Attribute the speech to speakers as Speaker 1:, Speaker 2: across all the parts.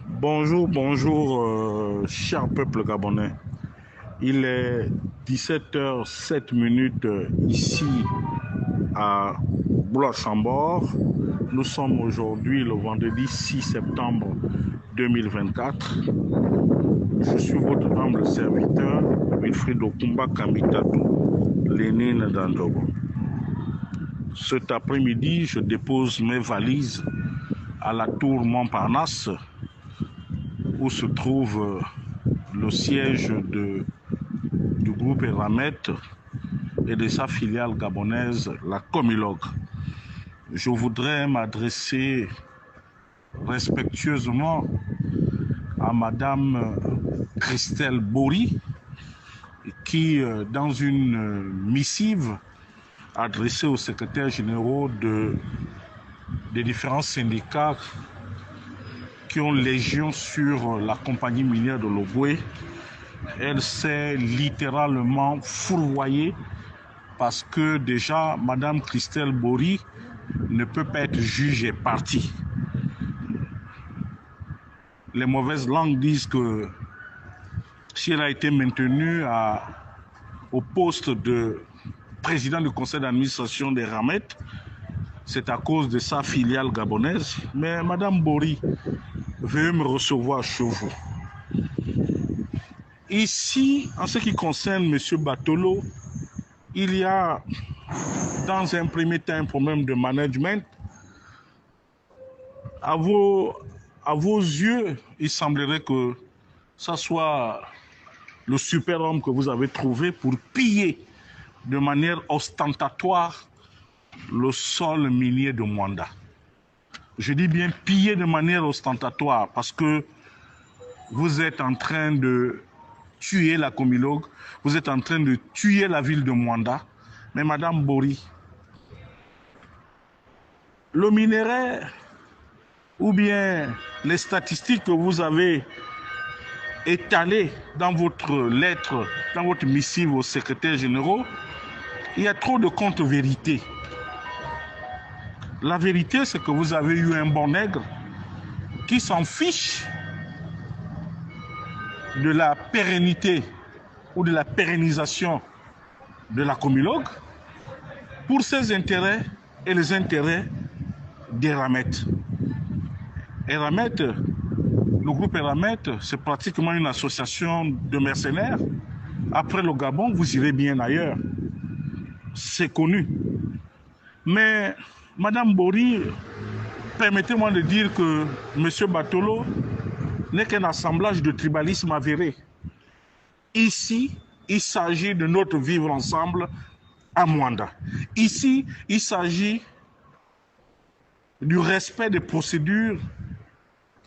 Speaker 1: Bonjour, bonjour, cher peuple gabonais. Il est 17h07 ici à Bois-Chambord. Nous sommes aujourd'hui le vendredi 6 septembre 2024. Je suis votre humble serviteur, Wilfried Okumba Kamitatou, Lénine d'Andobo. Cet après-midi, je dépose mes valises à la tour Montparnasse où se trouve le siège du groupe Eramet et de sa filiale gabonaise, la Comilog. Je voudrais m'adresser respectueusement à Madame Christelle Bory, qui, dans une missive adressée aux secrétaires généraux des différents syndicats qui ont légion sur la compagnie minière de l'Ogooué, elle s'est littéralement fourvoyée parce que déjà, Madame Christelle Bory ne peut pas être juge et partie. Les mauvaises langues disent que si elle a été maintenue au poste de président du conseil d'administration des Ramet, c'est à cause de sa filiale gabonaise. Mais Madame Bory, veuillez me recevoir chez vous. Ici, en ce qui concerne M. Batolo, il y a dans un premier temps un problème de management. À vos yeux, il semblerait que ça soit le super-homme que vous avez trouvé pour piller de manière ostentatoire le sol minier de Mwanda. Je dis bien piller de manière ostentatoire parce que vous êtes en train de tuer la Comilog, vous êtes en train de tuer la ville de Mwanda. Mais Madame Bory, le minerai ou bien les statistiques que vous avez étalées dans votre lettre, dans votre missive aux secrétaires généraux, il y a trop de contre-vérités. La vérité, c'est que vous avez eu un bon nègre qui s'en fiche de la pérennité ou de la pérennisation de la Comilog pour ses intérêts et les intérêts d'Eramet. Eramet, le groupe Eramet, c'est pratiquement une association de mercenaires. Après le Gabon, vous irez bien ailleurs. C'est connu. Mais Madame Bory, permettez-moi de dire que M. Batolo n'est qu'un assemblage de tribalisme avéré. Ici, il s'agit de notre vivre ensemble à Mwanda. Ici, il s'agit du respect des procédures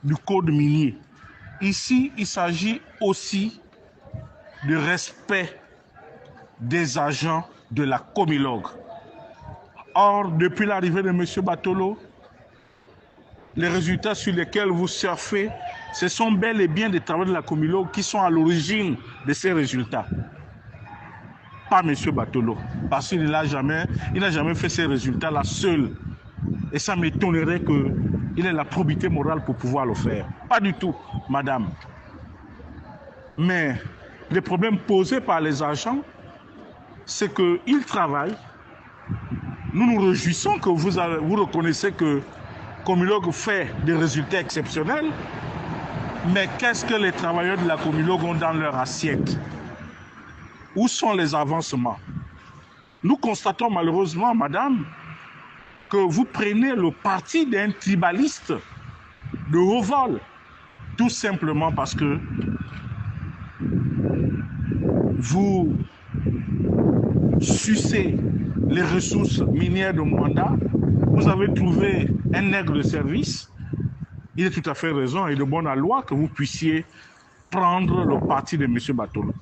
Speaker 1: du code minier. Ici, il s'agit aussi du respect des agents de la Comilog. Or, depuis l'arrivée de M. Batolo, les résultats sur lesquels vous surfez, ce sont bel et bien des travaux de la Comilog qui sont à l'origine de ces résultats. Pas M. Batolo, parce qu'il n'a jamais fait ces résultats-là seul. Et ça m'étonnerait qu'il ait la probité morale pour pouvoir le faire. Pas du tout, madame. Mais les problèmes posés par les agents, c'est qu'ils travaillent. Nous nous réjouissons que vous reconnaissez que Comilog fait des résultats exceptionnels. Mais qu'est-ce que les travailleurs de la Comilog ont dans leur assiette? Où sont les avancements? Nous constatons malheureusement, madame, que vous prenez le parti d'un tribaliste de haut vol, tout simplement parce que vous sucez les ressources minières de Mwanda. Vous avez trouvé un nègre de service. Il est tout à fait raison et de bonne loi que vous puissiez prendre le parti de M. Batolo.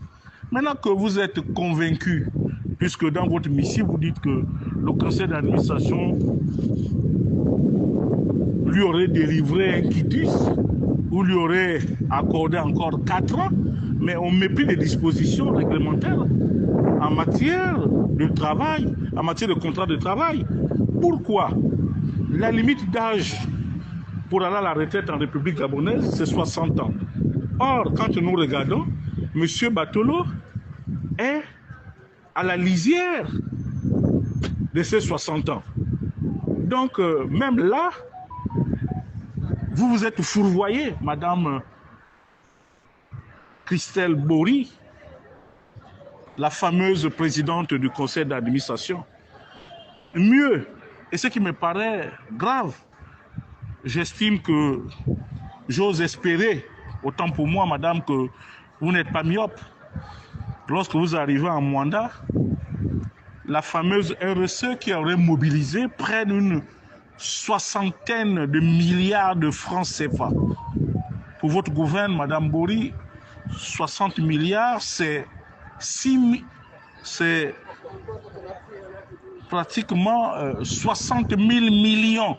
Speaker 1: Maintenant que vous êtes convaincu, puisque dans votre missive, vous dites que le conseil d'administration lui aurait délivré un quitus ou lui aurait accordé encore 4 ans, mais on mépris les dispositions réglementaires en matière de travail, en matière de contrat de travail. Pourquoi? La limite d'âge pour aller à la retraite en République gabonaise, c'est 60 ans. Or, quand nous regardons, M. Batolo est à la lisière de ses 60 ans. Donc, même là, vous vous êtes fourvoyé, Madame Christelle Bory, la fameuse présidente du conseil d'administration. Mieux, et ce qui me paraît grave, j'estime que j'ose espérer, autant pour moi, madame, que vous n'êtes pas myope. Lorsque vous arrivez en Mwanda, la fameuse RSE qui aurait mobilisé près d'une soixantaine de milliards de francs CFA. Pour votre gouvernement, madame Bory, 60 milliards, c'est pratiquement 60 000 millions.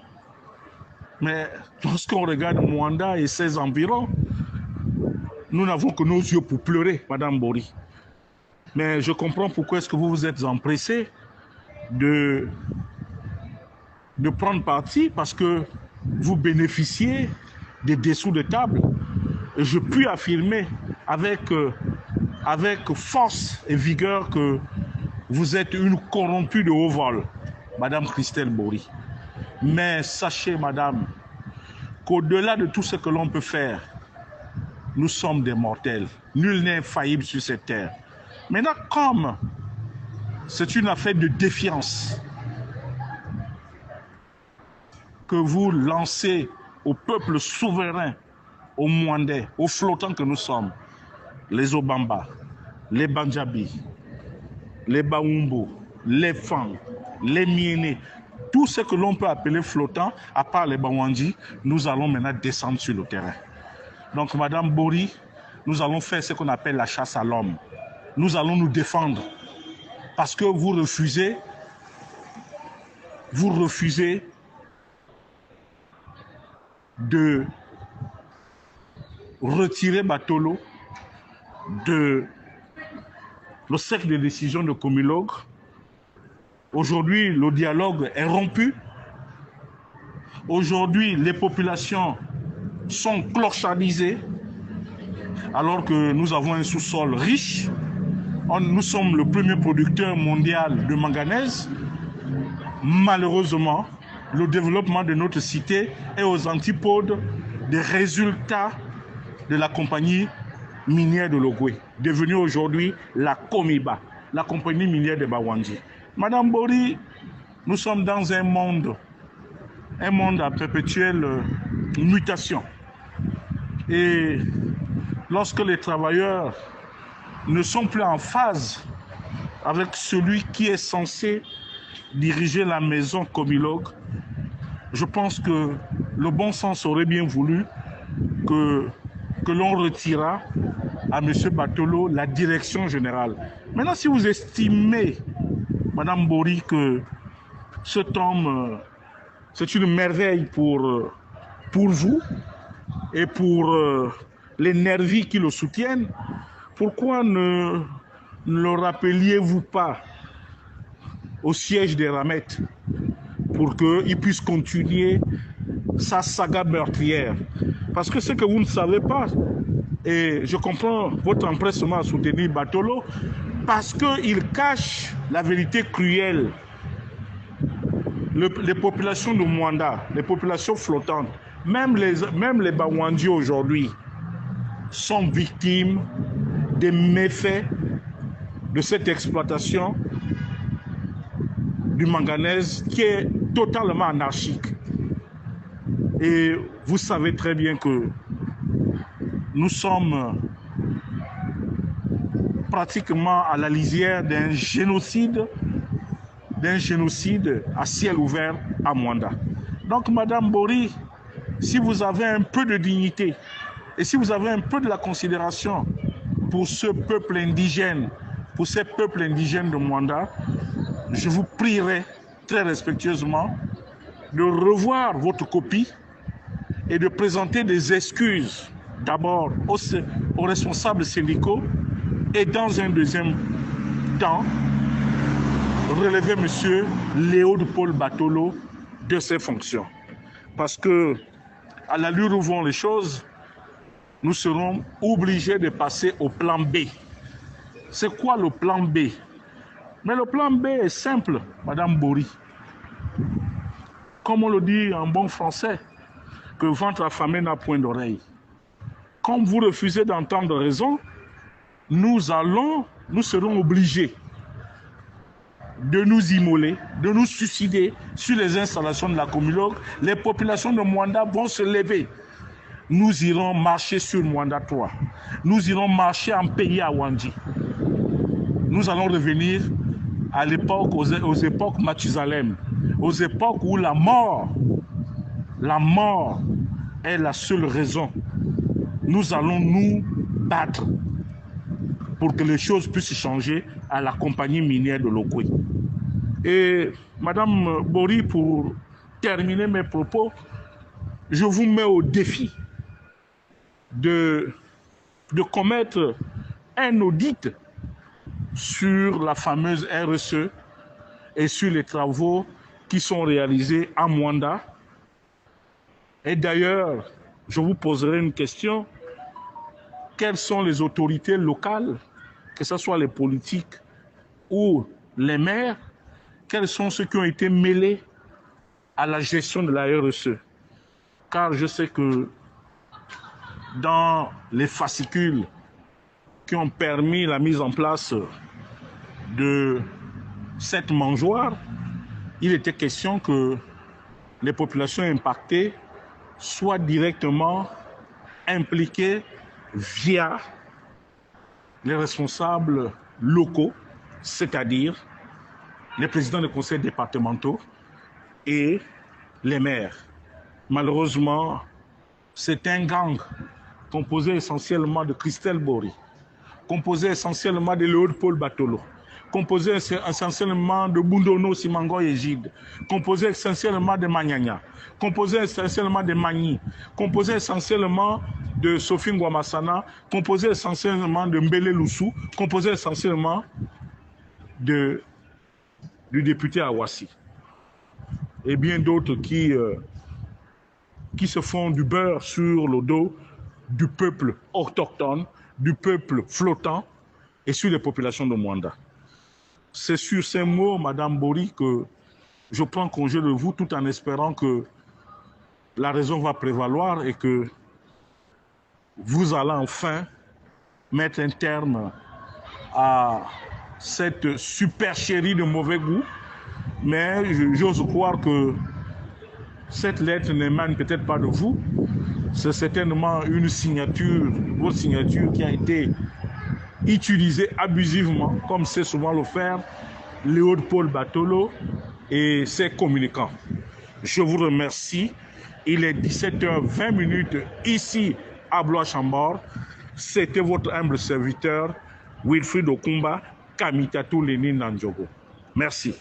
Speaker 1: Mais lorsqu'on regarde Mwanda et ses environs, nous n'avons que nos yeux pour pleurer, madame Bory. Mais je comprends pourquoi est-ce que vous vous êtes empressé de prendre parti, parce que vous bénéficiez des dessous de table. Et je puis affirmer avec force et vigueur que vous êtes une corrompue de haut vol, madame Christelle Bory. Mais sachez, madame, qu'au-delà de tout ce que l'on peut faire, nous sommes des mortels. Nul n'est infaillible sur cette terre. Maintenant, comme c'est une affaire de défiance que vous lancez au peuple souverain, aux Mwandais, aux flottants que nous sommes, les Obamba, les Bandjabi, les Baoumbo, les Fang, les Miéné, tout ce que l'on peut appeler flottants, à part les Bawandji, nous allons maintenant descendre sur le terrain. Donc, madame Bory, nous allons faire ce qu'on appelle la chasse à l'homme. Nous allons nous défendre parce que vous refusez de retirer Batolo de le cercle de décision de Comilog. Aujourd'hui, le dialogue est rompu. Aujourd'hui, les populations sont clochardisées alors que nous avons un sous-sol riche. Nous sommes le premier producteur mondial de manganèse. Malheureusement, le développement de notre cité est aux antipodes des résultats de la compagnie minière de Logoué, devenue aujourd'hui la Comiba, la compagnie minière de Bawandji. Madame Bory, nous sommes dans un monde à perpétuelle mutation. Et lorsque les travailleurs ne sont plus en phase avec celui qui est censé diriger la maison Comilog, je pense que le bon sens aurait bien voulu que l'on retirât à M. Batolo la direction générale. Maintenant, si vous estimez, madame Bory, que cet homme, c'est une merveille pour vous et pour les nervis qui le soutiennent, pourquoi ne le rappeliez-vous pas au siège des Ramettes pour qu'il puisse continuer sa saga meurtrière? Parce que ce que vous ne savez pas, et je comprends votre empressement à soutenir Batolo, parce qu'il cache la vérité cruelle. Les populations de Mwanda, les populations flottantes, même les Bawandji aujourd'hui, sont victimes des méfaits de cette exploitation du manganèse qui est totalement anarchique. Et vous savez très bien que nous sommes pratiquement à la lisière d'un génocide à ciel ouvert à Mwanda. Donc, madame Bory, si vous avez un peu de dignité et si vous avez un peu de la considération pour ce peuple indigène, pour ces peuples indigènes de Mwanda, je vous prierai très respectueusement de revoir votre copie et de présenter des excuses d'abord aux responsables syndicaux et dans un deuxième temps, relever M. Léo de Paul Batolo de ses fonctions. Parce que à l'allure où vont les choses, nous serons obligés de passer au plan B. C'est quoi le plan B? Mais le plan B est simple, Madame Bory. Comme on le dit en bon français, que ventre affamé n'a point d'oreille. Comme vous refusez d'entendre raison, nous serons obligés de nous immoler, de nous suicider sur les installations de la Comilog. Les populations de Mwanda vont se lever. Nous irons marcher sur Mwanda 3. Nous irons marcher en pays à Wandji. Nous allons revenir à l'époque, aux époques Mathusalem, aux époques où la mort est la seule raison. Nous allons nous battre pour que les choses puissent changer à la compagnie minière de Lokwe. Et Madame Bory, pour terminer mes propos, je vous mets au défi de commettre un audit sur la fameuse RSE et sur les travaux qui sont réalisés à Mwanda. Et d'ailleurs, je vous poserai une question. Quelles sont les autorités locales, que ce soit les politiques ou les maires, quels sont ceux qui ont été mêlés à la gestion de la RSE? Car je sais que dans les fascicules qui ont permis la mise en place de cette mangeoire, il était question que les populations impactées soient directement impliquées via les responsables locaux, c'est-à-dire les présidents des conseils départementaux et les maires. Malheureusement, c'est un gang composé essentiellement de Christelle Bory, composé essentiellement de Léopold Batolo, composé essentiellement de Bundono Simango Égide, composé essentiellement de Magnagna, composé essentiellement de Magny, composé essentiellement de Sophie Ngwamassana, composé essentiellement de Mbele Loussou, composé essentiellement du député Awassi. Et bien d'autres qui se font du beurre sur le dos du peuple autochtone, du peuple flottant et sur les populations de Mwanda. C'est sur ces mots, Madame Bory, que je prends congé de vous tout en espérant que la raison va prévaloir et que vous allez enfin mettre un terme à cette supercherie de mauvais goût. Mais j'ose croire que cette lettre n'émane peut-être pas de vous. C'est certainement une signature, votre signature qui a été utilisée abusivement, comme c'est souvent le faire Léopold Batolo et ses communicants. Je vous remercie. Il est 17h20 ici à Blois-Chambord. C'était votre humble serviteur, Wilfried Okumba, Kamitatou Lénine Nandjogo. Merci.